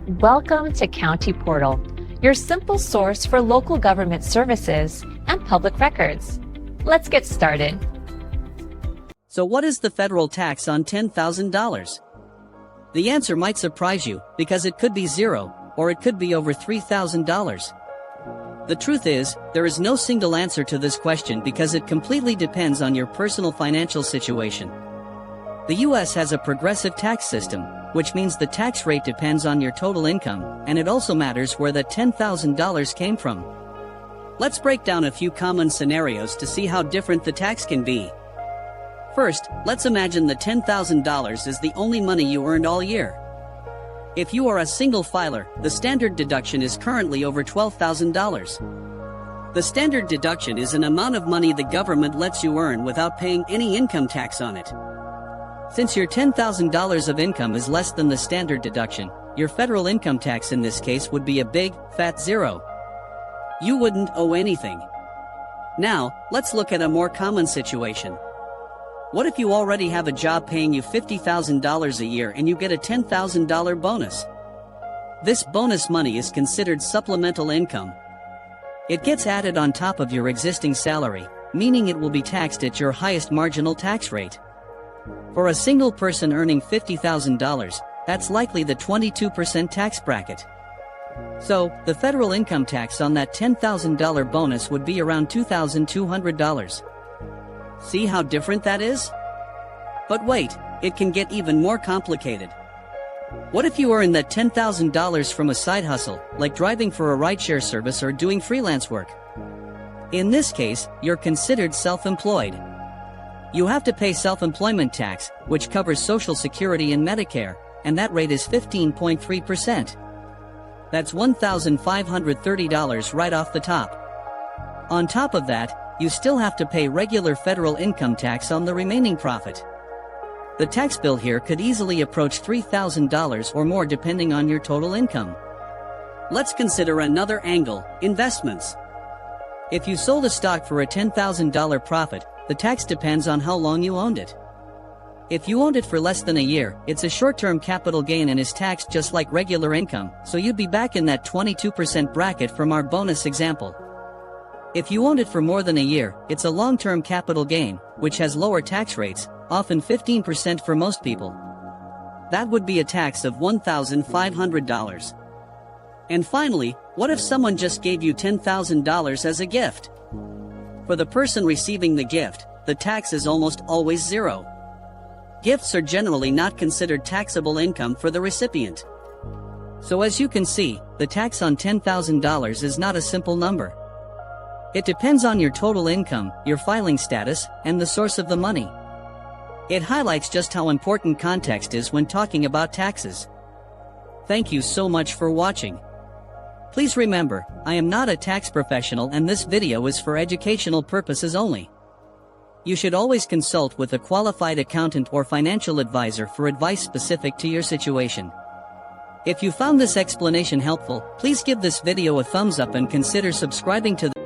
Welcome to County Portal, your simple source for local government services and public records. Let's get started. So what is the federal tax on $10,000? The answer might surprise you, because it could be zero, or it could be over $3,000. The truth is, there is no single answer to this question because it completely depends on your personal financial situation. The US has a progressive tax system, which means the tax rate depends on your total income, and it also matters where that $10,000 came from. Let's break down a few common scenarios to see how different the tax can be. First, let's imagine the $10,000 is the only money you earned all year. If you are a single filer, the standard deduction is currently over $12,000. The standard deduction is an amount of money the government lets you earn without paying any income tax on it. Since your $10,000 of income is less than the standard deduction, your federal income tax in this case would be a big, fat zero. You wouldn't owe anything. Now, let's look at a more common situation. What if you already have a job paying you $50,000 a year and you get a $10,000 bonus? This bonus money is considered supplemental income. It gets added on top of your existing salary, meaning it will be taxed at your highest marginal tax rate. For a single person earning $50,000, that's likely the 22% tax bracket. So, the federal income tax on that $10,000 bonus would be around $2,200. See how different that is? But wait, it can get even more complicated. What if you earn that $10,000 from a side hustle, like driving for a rideshare service or doing freelance work? In this case, you're considered self-employed. You have to pay self-employment tax, which covers Social Security and Medicare, and that rate is 15.3%. That's $1,530 right off the top. On top of that, you still have to pay regular federal income tax on the remaining profit. The tax bill here could easily approach $3,000 or more depending on your total income. Let's consider another angle, investments. If you sold a stock for a $10,000 profit, the tax depends on how long you owned it. If you owned it for less than a year, it's a short-term capital gain and is taxed just like regular income, so you'd be back in that 22% bracket from our bonus example. If you owned it for more than a year, it's a long-term capital gain, which has lower tax rates, often 15% for most people. That would be a tax of $1,500. And finally, what if someone just gave you $10,000 as a gift? For the person receiving the gift, the tax is almost always zero. Gifts are generally not considered taxable income for the recipient. So as you can see, the tax on $10,000 is not a simple number. It depends on your total income, your filing status, and the source of the money. It highlights just how important context is when talking about taxes. Thank you so much for watching. Please remember, I am not a tax professional and this video is for educational purposes only. You should always consult with a qualified accountant or financial advisor for advice specific to your situation. If you found this explanation helpful, please give this video a thumbs up and consider subscribing to the